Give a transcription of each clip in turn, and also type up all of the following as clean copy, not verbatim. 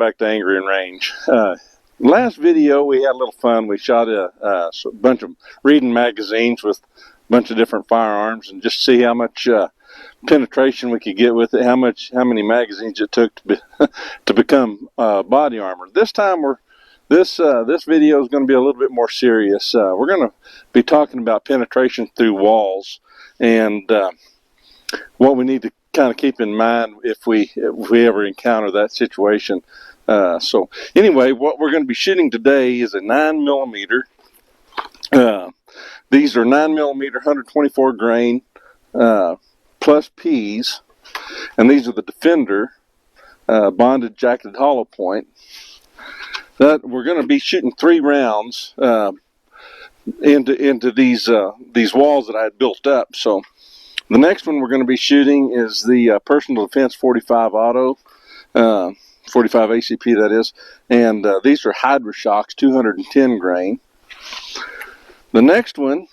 back to Angry and Range. Last video we had a little fun. We shot a bunch of reading magazines with a bunch of different firearms and just see how much penetration we could get with it, how many magazines it took to become body armor. This time this video is going to be a little bit more serious. We're going to be talking about penetration through walls and what we need to kind of keep in mind if we ever encounter that situation. So anyway, what we're going to be shooting today is a 9mm. These are 9mm 124 grain plus P's, and these are the Defender bonded jacketed hollow point. That we're going to be shooting 3 rounds into these walls that I had built up. So the next one we're going to be shooting is the Personal Defense 45 Auto, 45 ACP that is, and these are Hydra Shocks 210 grain. The next one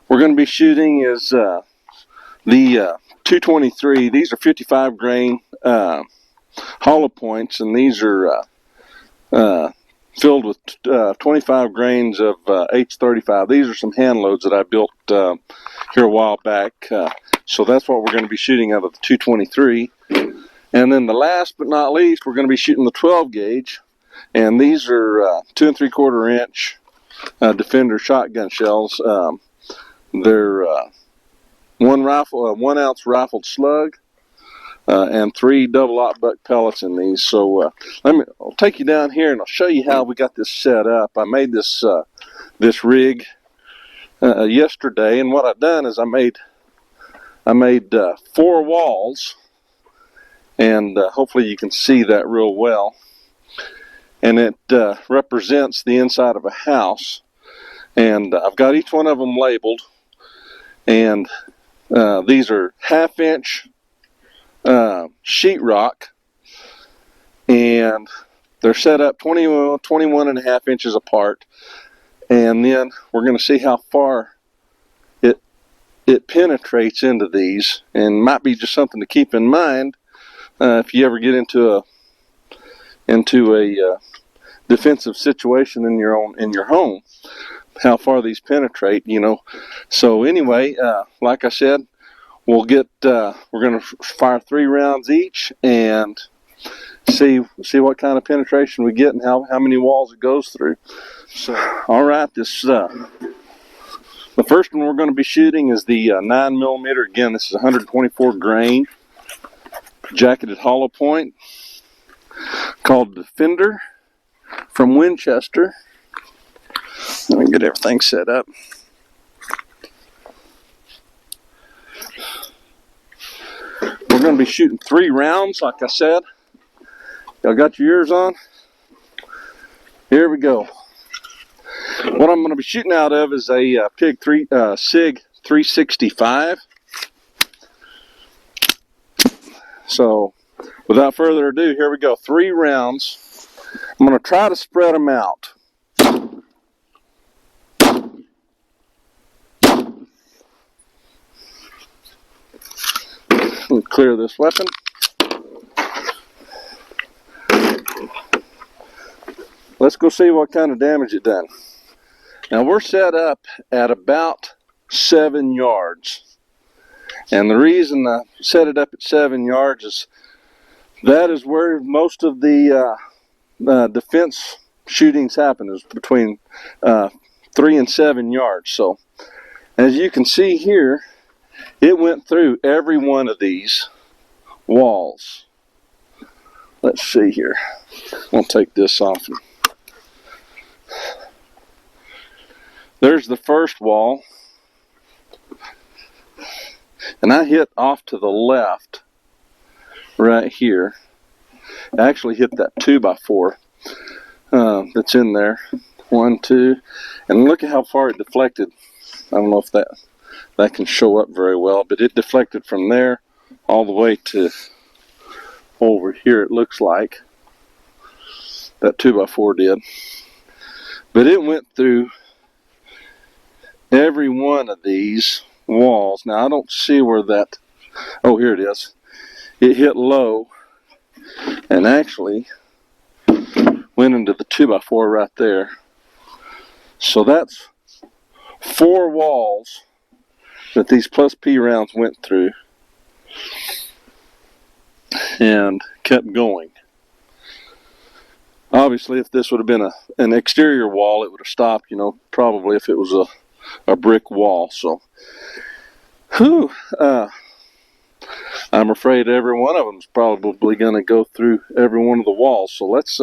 we're going to be shooting is the 223. These are 55 grain hollow points, and these are filled with 25 grains of H35. These are some hand loads that I built here a while back. So that's what we're going to be shooting out of the 223. And then the last but not least, we're going to be shooting the 12 gauge. And these are 2 3/4 inch Defender shotgun shells. They're 1 ounce rifled slug. And 3 double-aught buck pellets in these. So I'll take you down here and I'll show you how we got this set up. I made this this rig yesterday, and what I've done is I made 4 walls, and hopefully you can see that real well. And it represents the inside of a house, and I've got each one of them labeled. And these are 1/2 inch sheetrock, and they're set up 21.5 inches apart. And then we're going to see how far it penetrates into these, and might be just something to keep in mind if you ever get into a defensive situation in your home, how far these penetrate, you know. So anyway, like I said, we're going to fire 3 rounds each and see what kind of penetration we get and how many walls it goes through. So, all right, the first one we're going to be shooting is the 9mm. Again, this is 124 grain jacketed hollow point called Defender from Winchester. Let me get everything set up. We're going to be shooting 3 rounds, like I said. Y'all got your ears on? Here we go. What I'm going to be shooting out of is a SIG 365. So, without further ado, here we go. 3 rounds. I'm going to try to spread them out. Let me clear this weapon. Let's go see what kind of damage it done. Now we're set up at about 7 yards. And the reason I set it up at 7 yards is that is where most of the defense shootings happen, is between 3 and 7 yards. So as you can see here, it went through every one of these walls. Let's see here. I'll take this off. There's the first wall. And I hit off to the left right here. I actually hit that 2x4 that's in there. 1, 2. And look at how far it deflected. I don't know if that can show up very well, but it deflected from there all the way to over here, it looks like. That 2x4 did. But it went through every one of these walls. Now I don't see where that, oh, here it is. It hit low, and actually went into the 2x4 right there. So that's 4 walls that these plus P rounds went through and kept going. Obviously, if this would have been an exterior wall, it would have stopped, you know, probably if it was a brick wall. So, whew, I'm afraid every one of them is probably going to go through every one of the walls. So let's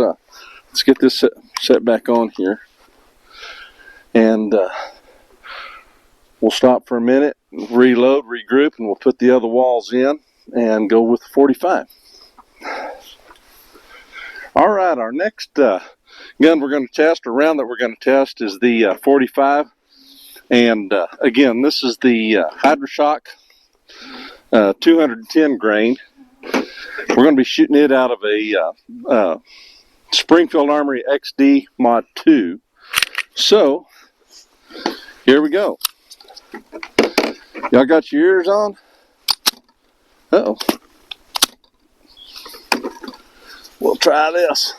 get this set back on here, and we'll stop for a minute, reload, regroup, and we'll put the other walls in and go with the 45. All right, our next gun we're going to test, or round that we're going to test, is the 45. And again, this is the Hydroshock 210 grain. We're going to be shooting it out of a Springfield Armory XD Mod 2. So, here we go. Y'all got your ears on? Uh-oh. We'll try this.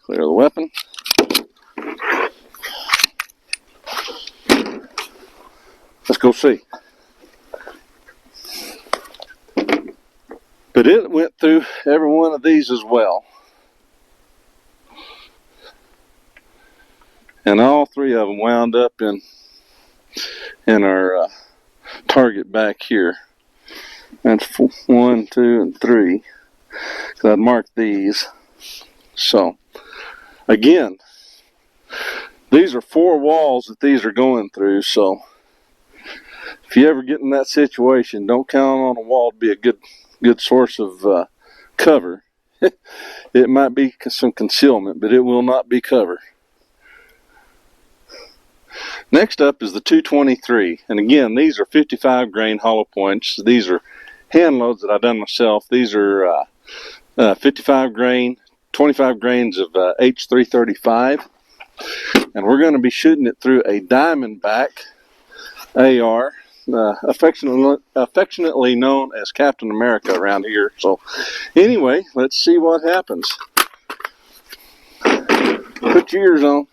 Clear the weapon. Let's go see. But it went through every one of these as well. And all 3 of them wound up in our target back here. That's 1, 2, and 3. So I'd marked these. So, again, these are 4 walls that these are going through. So, if you ever get in that situation, don't count on a wall to be a good source of cover. It might be some concealment, but it will not be cover. Next up is the 223, and again, these are 55 grain hollow points. These are hand loads that I've done myself. These are 55 grain, 25 grains of H335, and we're going to be shooting it through a Diamondback AR, affectionately known as Captain America around here. So, anyway, let's see what happens. Put your ears on.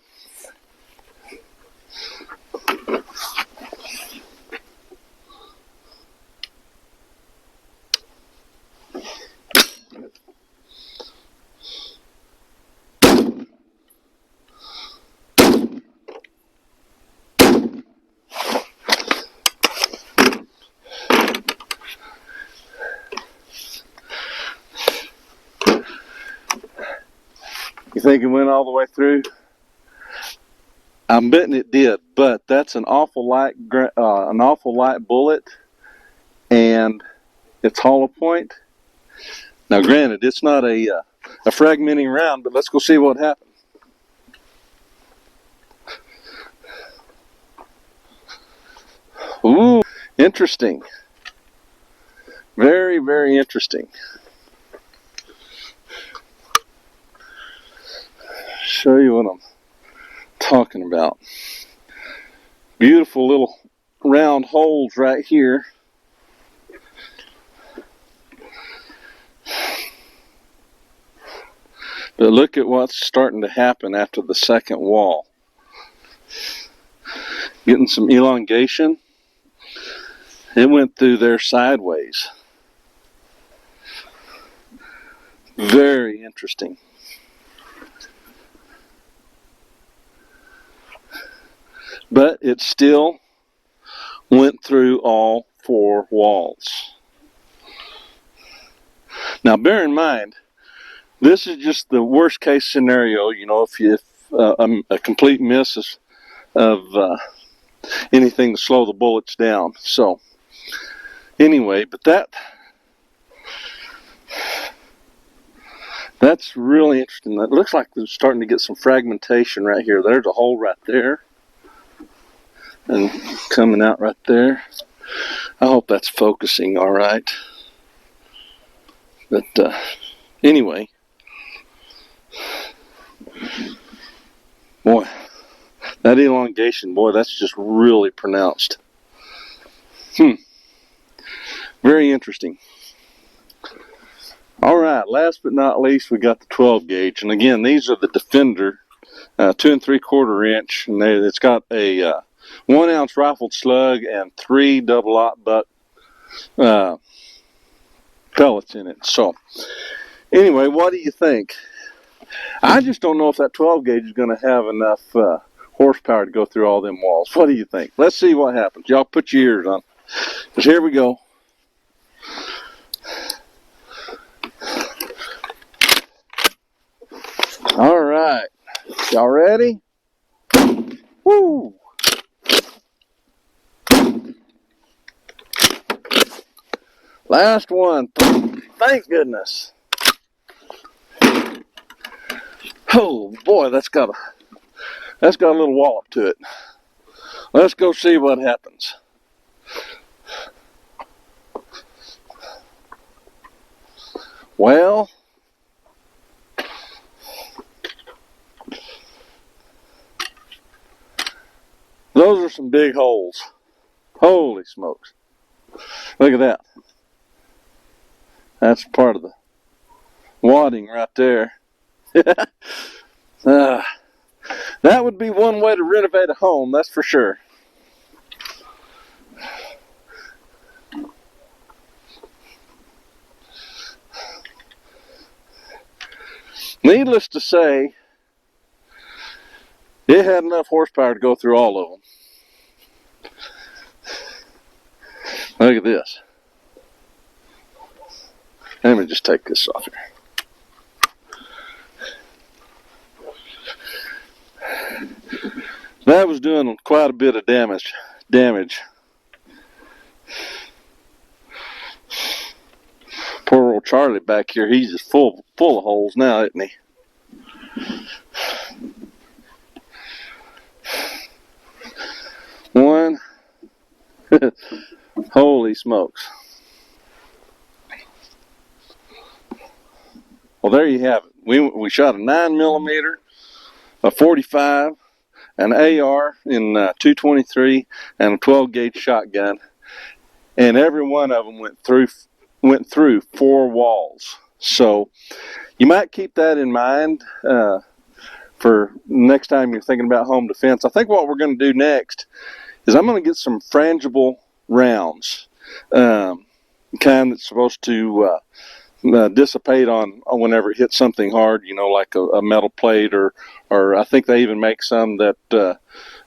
You think it went all the way through? I'm betting it did, but that's an awful light bullet, and it's hollow point. Now, granted, it's not a fragmenting round, but let's go see what happened. Ooh, interesting. Very, very interesting. Show you what I'm talking about. Beautiful little round holes right here. But look at what's starting to happen after the second wall. Getting some elongation. It went through there sideways. Very interesting. But it still went through all 4 walls. Now, bear in mind, this is just the worst case scenario. You know, if a complete miss of anything to slow the bullets down. So, anyway, but that's really interesting. It looks like they're starting to get some fragmentation right here. There's a hole right there. And coming out right there. I hope that's focusing all right. But anyway, boy, that elongation, boy, that's just really pronounced. Very interesting. All right, last but not least, we got the 12 gauge. And again, these are the Defender 2 3/4 inch. And it's got a 1 ounce rifled slug and 3 double-aught buck pellets in it. So anyway, what do you think? I just don't know if that 12 gauge is going to have enough horsepower to go through all them walls. What do you think? Let's see what happens. Y'all put your ears on, because here we go. All right, y'all ready? Woo! Last one. Thank goodness. Oh boy, that's got a little wallop to it. Let's go see what happens. Well, those are some big holes. Holy smokes. Look at that. That's part of the wadding right there. That would be one way to renovate a home, that's for sure. Needless to say, it had enough horsepower to go through all of them. Look at this. Let me just take this off here. That was doing quite a bit of damage. Poor old Charlie back here, he's just full of holes now, isn't he? One. Holy smokes. Well, there you have it. We shot a 9mm, a 45, an AR in 223, and a 12 gauge shotgun, and every one of them went through 4 walls. So you might keep that in mind for next time you're thinking about home defense. I think what we're going to do next is I'm going to get some frangible rounds, kind that's supposed to dissipate on whenever it hits something hard, you know, like a metal plate, or I think they even make some that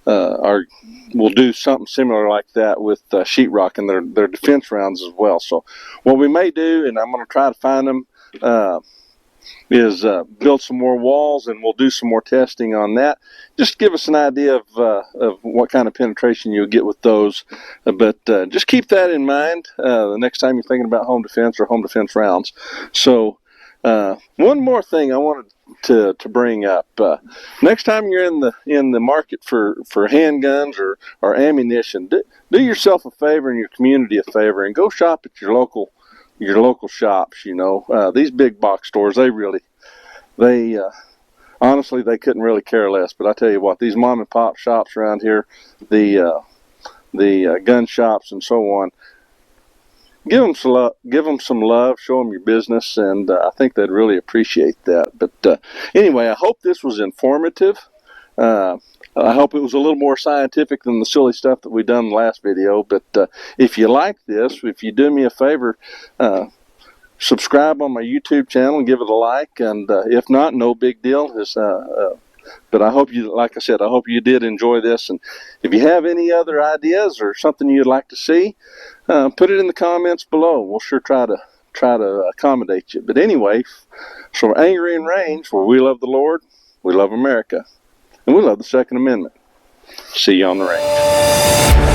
will do something similar like that with sheetrock, and they're defense rounds as well. So what we may do, and I'm going to try to find them, is build some more walls, and we'll do some more testing on that. Just give us an idea of what kind of penetration you'll get with those. But just keep that in mind the next time you're thinking about home defense or home defense rounds. So one more thing I wanted to bring up. Next time you're in the market for handguns or ammunition, do yourself a favor and your community a favor, and go shop at your local shops. You know, these big box stores, they honestly, they couldn't really care less. But I tell you what, these mom and pop shops around here, the gun shops and so on, give them some love, show them your business, and I think they'd really appreciate that. But anyway, I hope this was informative. I hope it was a little more scientific than the silly stuff that we done in the last video. But if you like this, if you do me a favor, subscribe on my YouTube channel and give it a like. And if not, no big deal. But I hope you, like I said, I hope you did enjoy this. And if you have any other ideas or something you'd like to see, put it in the comments below. We'll sure try to accommodate you. But anyway, so Angry in Range, where we love the Lord, we love America, and we love the Second Amendment. See you on the range.